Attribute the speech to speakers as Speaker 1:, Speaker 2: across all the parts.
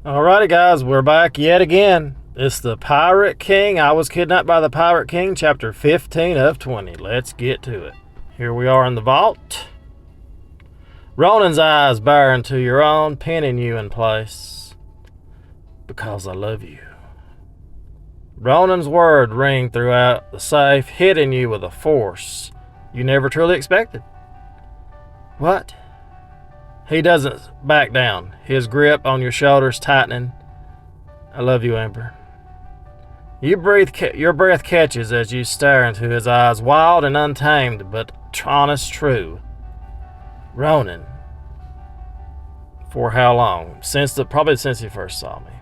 Speaker 1: Alrighty, guys, we're back yet again. It's the Pirate King. I Was Kidnapped by the Pirate King, chapter 15 of 20. Let's get to it. Here we are in the vault. Ronan's eyes bare into your own, pinning you in place. Because I love you. Ronan's word ring throughout the safe, hitting you with a force you never truly expected. What? He doesn't back down, his grip on your shoulders tightening. I love you, Amber. Your breath catches as you stare into his eyes, wild and untamed, but honest true. Ronan. For how long? Probably since you first saw me.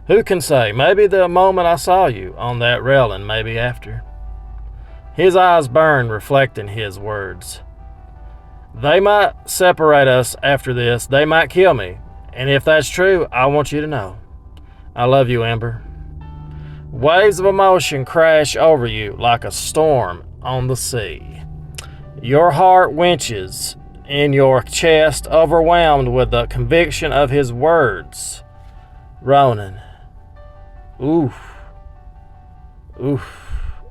Speaker 1: Who can say? Maybe the moment I saw you on that railing, maybe after. His eyes burn, reflecting his words. They might separate us after this. They might kill me. And if that's true, I want you to know. I love you, Amber. Waves of emotion crash over you like a storm on the sea. Your heart winches in your chest, overwhelmed with the conviction of his words. Ronan. Oof.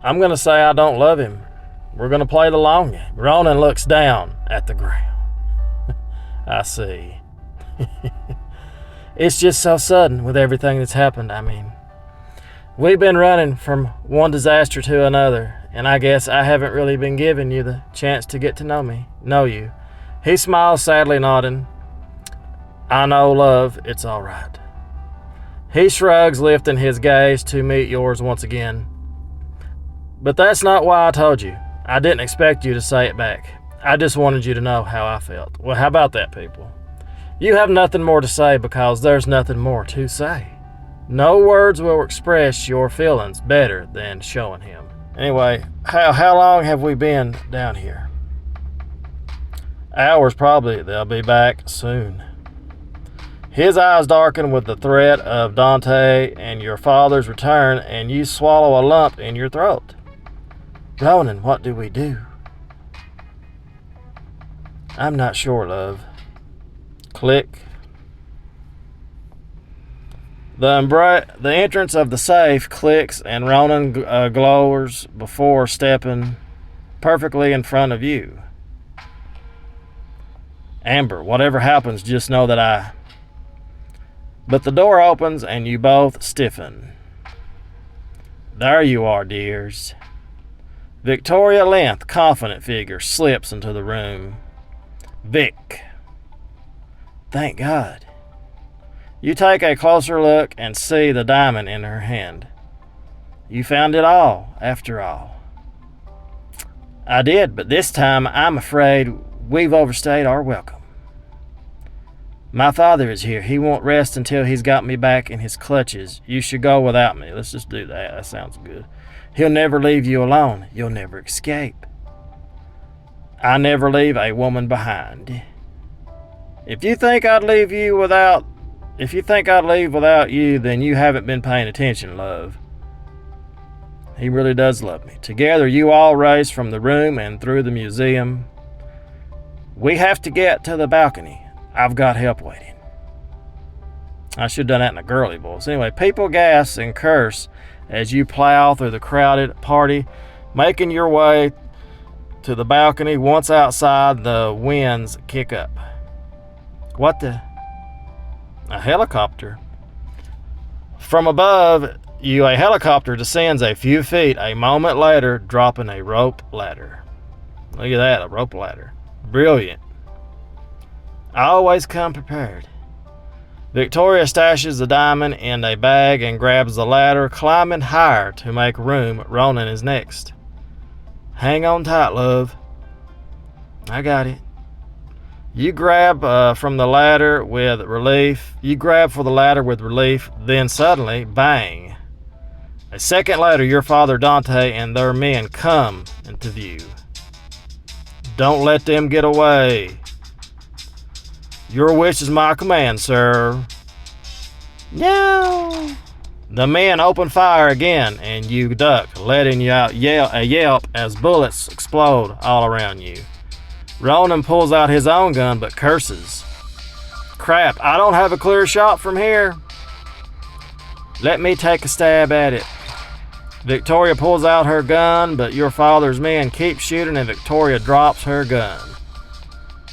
Speaker 1: I'm going to say I don't love him. We're going to play the long game. Ronan looks down at the ground. I see. It's just so sudden with everything that's happened. We've been running from one disaster to another, and I guess I haven't really been giving you the chance to get to know you. He smiles, sadly nodding. I know, love, it's all right. He shrugs, lifting his gaze to meet yours once again. But that's not why I told you. I didn't expect you to say it back. I just wanted you to know how I felt. Well, how about that, people? You have nothing more to say because there's nothing more to say. No words will express your feelings better than showing him. Anyway, how long have we been down here? Hours probably. They'll be back soon. His eyes darken with the threat of Dante and your father's return, and you swallow a lump in your throat. Ronan, what do we do? I'm not sure, love. Click. The entrance of the safe clicks and Ronan glowers before stepping perfectly in front of you. Amber, whatever happens, just know that But the door opens and you both stiffen. There you are, dears. Victoria Length, confident figure, slips into the room. Vic. Thank God. You take a closer look and see the diamond in her hand. You found it all, after all. I did, but this time I'm afraid we've overstayed our welcome. My father is here. He won't rest until he's got me back in his clutches. You should go without me. Let's just do that. That sounds good. He'll never leave you alone. You'll never escape. I never leave a woman behind. If you think I'd leave without you, then you haven't been paying attention, love. He really does love me. Together, you all race from the room and through the museum. We have to get to the balcony. I've got help waiting. I should have done that in a girly voice. Anyway, people gasp and curse as you plow through the crowded party, making your way to the balcony. Once outside, the winds kick up. What the? A helicopter. From above you, a helicopter descends a few feet. A moment later, dropping a rope ladder. Look at that, a rope ladder. Brilliant. I always come prepared. Victoria stashes the diamond in a bag and grabs the ladder, climbing higher to make room. Ronan is next. Hang on tight, love. I got it. You grab for the ladder with relief, then suddenly, bang. A second later, your father Dante and their men come into view. Don't let them get away. Your wish is my command, sir. No. The men open fire again, and you duck, letting out a yelp as bullets explode all around you. Ronan pulls out his own gun, but curses. Crap, I don't have a clear shot from here. Let me take a stab at it. Victoria pulls out her gun, but your father's men keep shooting and Victoria drops her gun.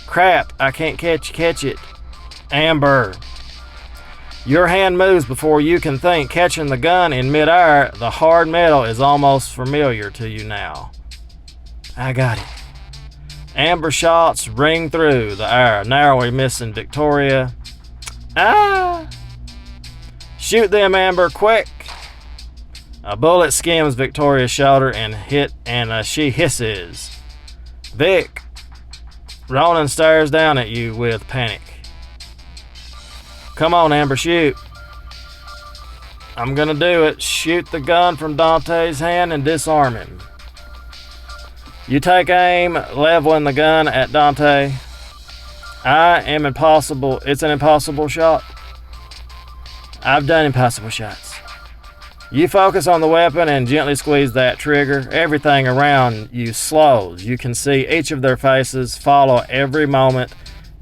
Speaker 1: Crap, I can't catch it. Amber. Your hand moves before you can think. Catching the gun in midair, the hard metal is almost familiar to you now. I got it. Amber shots ring through the air, narrowly missing Victoria. Ah! Shoot them, Amber, quick! A bullet skims Victoria's shoulder and she hisses. Vic! Ronan stares down at you with panic. Come on, Amber, shoot. I'm gonna do it. Shoot the gun from Dante's hand and disarm him. You take aim, leveling the gun at Dante. It's an impossible shot. I've done impossible shots. You focus on the weapon and gently squeeze that trigger. Everything around you slows. You can see each of their faces, follow every moment.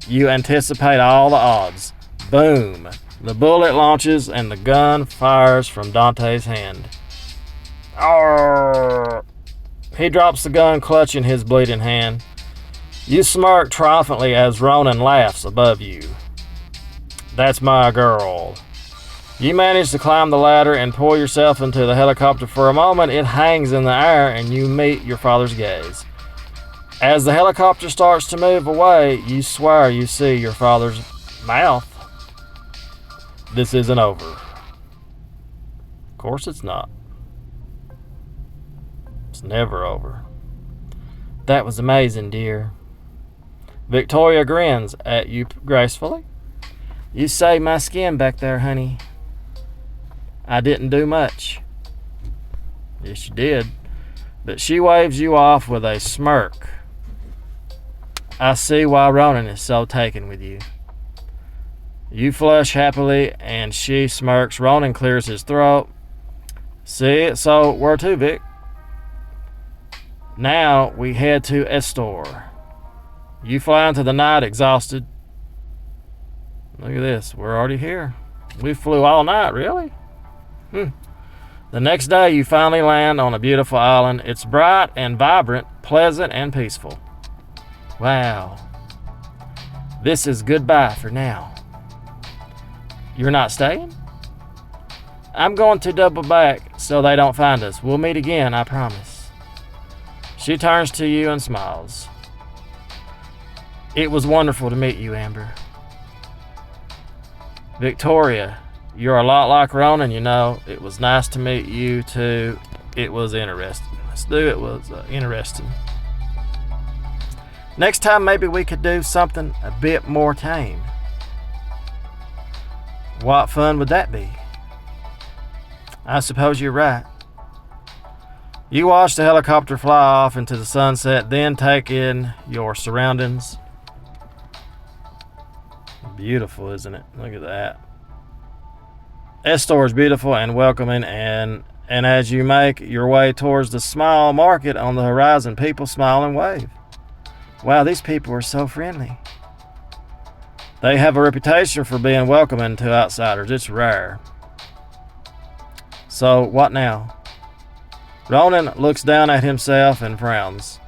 Speaker 1: You anticipate all the odds. Boom. The bullet launches and the gun fires from Dante's hand. Arrgh. He drops the gun, clutching his bleeding hand. You smirk triumphantly as Ronan laughs above you. That's my girl. You manage to climb the ladder and pull yourself into the helicopter. For a moment, it hangs in the air and you meet your father's gaze. As the helicopter starts to move away, you swear you see your father's mouth. This isn't over. Of course it's not. It's never over. That was amazing, dear. Victoria grins at you gracefully. You saved my skin back there, honey. I didn't do much. Yes, you did. But she waves you off with a smirk. I see why Ronan is so taken with you. You flush happily and she smirks. Ronan clears his throat. See, so where to, Vic? Now we head to Estor. You fly into the night exhausted. Look at this, we're already here. We flew all night, really? The next day you finally land on a beautiful island. It's bright and vibrant, pleasant and peaceful. Wow. This is goodbye for now. You're not staying? I'm going to double back so they don't find us. We'll meet again, I promise. She turns to you and smiles. It was wonderful to meet you, Amber. Victoria, you're a lot like Ronan, you know. It was nice to meet you, too. It was interesting. It was interesting. Next time, maybe we could do something a bit more tame. What fun would that be? I suppose you're right. You watch the helicopter fly off into the sunset, then take in your surroundings. Beautiful, isn't it? Look at that. Estor is beautiful and welcoming, and as you make your way towards the small market on the horizon, people smile and wave. Wow, these people are so friendly. They have a reputation for being welcoming to outsiders. It's rare. So, what now? Ronan looks down at himself and frowns.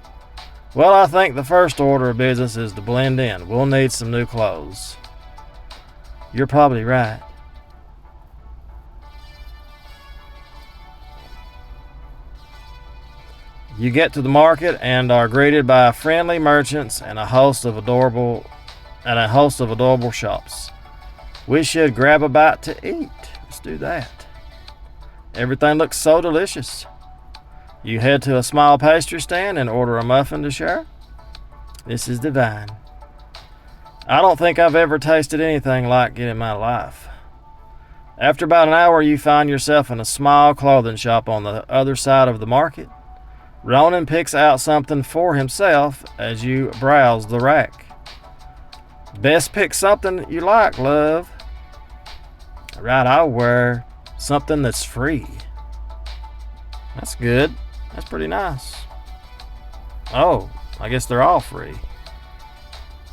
Speaker 1: Well, I think the first order of business is to blend in. We'll need some new clothes. You're probably right. You get to the market and are greeted by friendly merchants and a host of adorable shops. We should grab a bite to eat. Let's do that. Everything looks so delicious. You head to a small pastry stand and order a muffin to share. This is divine. I don't think I've ever tasted anything like it in my life. After about an hour, you find yourself in a small clothing shop on the other side of the market. Ronan picks out something for himself as you browse the rack. Best pick something you like, love. Right, I'll wear something that's free. That's good. That's pretty nice. Oh, I guess they're all free.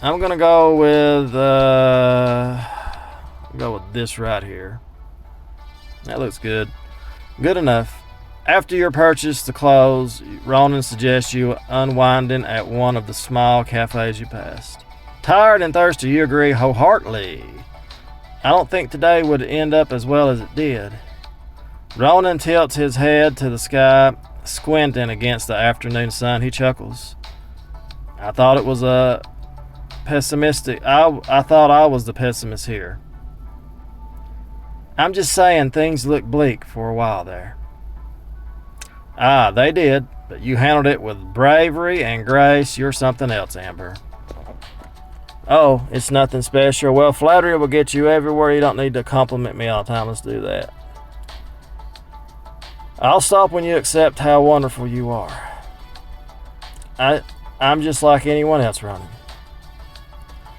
Speaker 1: I'm gonna go with this right here. That looks good. Good enough. After your purchase the clothes, Ronan suggests you unwinding at one of the small cafes you passed. Tired and thirsty, you agree wholeheartedly. I don't think today would end up as well as it did. Ronan tilts his head to the sky, squinting against the afternoon sun. He chuckles. I thought it was a pessimistic. I thought I was the pessimist here. I'm just saying things looked bleak for a while there. Ah, they did, but you handled it with bravery and grace. You're something else, Amber. Oh, it's nothing special. Well, flattery will get you everywhere. You don't need to compliment me all the time. Let's do that. I'll stop when you accept how wonderful you are. I'm just like anyone else running.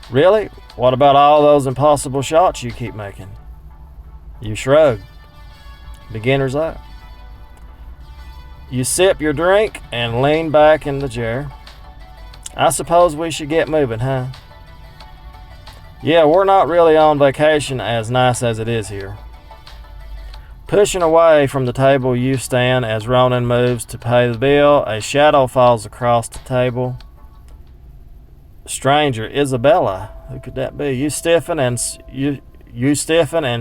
Speaker 1: Really? What about all those impossible shots you keep making? You shrug. Beginner's luck. You sip your drink and lean back in the chair. I suppose we should get moving, huh? Yeah, we're not really on vacation, as nice as it is here. Pushing away from the table, you stand as Ronan moves to pay the bill. A shadow falls across the table. Stranger, Isabella. Who could that be? You stiffen and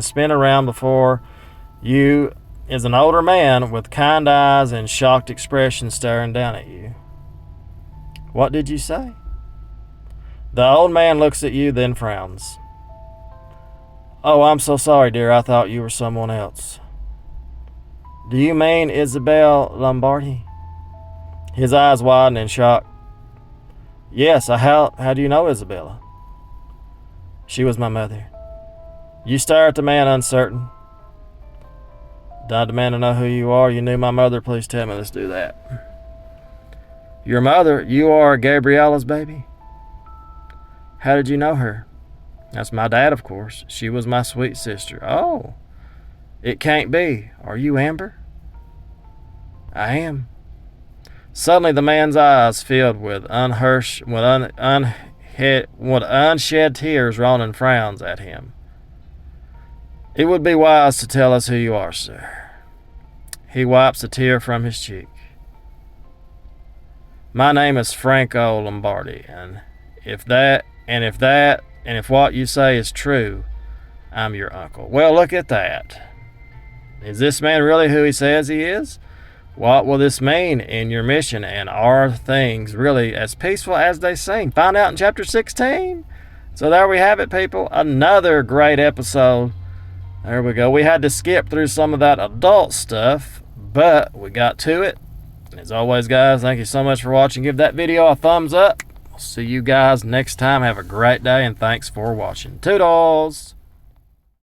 Speaker 1: spin around. Before you is an older man with kind eyes and shocked expression staring down at you. What did you say? The old man looks at you, then frowns. Oh, I'm so sorry, dear. I thought you were someone else. Do you mean Isabel Lombardi? His eyes widen in shock. Yes, how do you know Isabella? She was my mother. You stare at the man uncertain. Did I demand to know who you are? You knew my mother. Please tell me. Let's do that. Your mother? You are Gabriella's baby? How did you know her? That's my dad, of course. She was my sweet sister. Oh, it can't be. Are you Amber? I am. Suddenly the man's eyes filled with unshed tears. Ronan frowns at him. It would be wise to tell us who you are, sir. He wipes a tear from his cheek. My name is Franco Lombardi, and if what you say is true, I'm your uncle. Well, look at that. Is this man really who he says he is? What will this mean in your mission, and are things really as peaceful as they seem? Find out in chapter 16. So there we have it, people. Another great episode. There we go. We had to skip through some of that adult stuff, but we got to it. As always, guys, thank you so much for watching. Give that video a thumbs up. I'll see you guys next time. Have a great day, and thanks for watching. Toodles!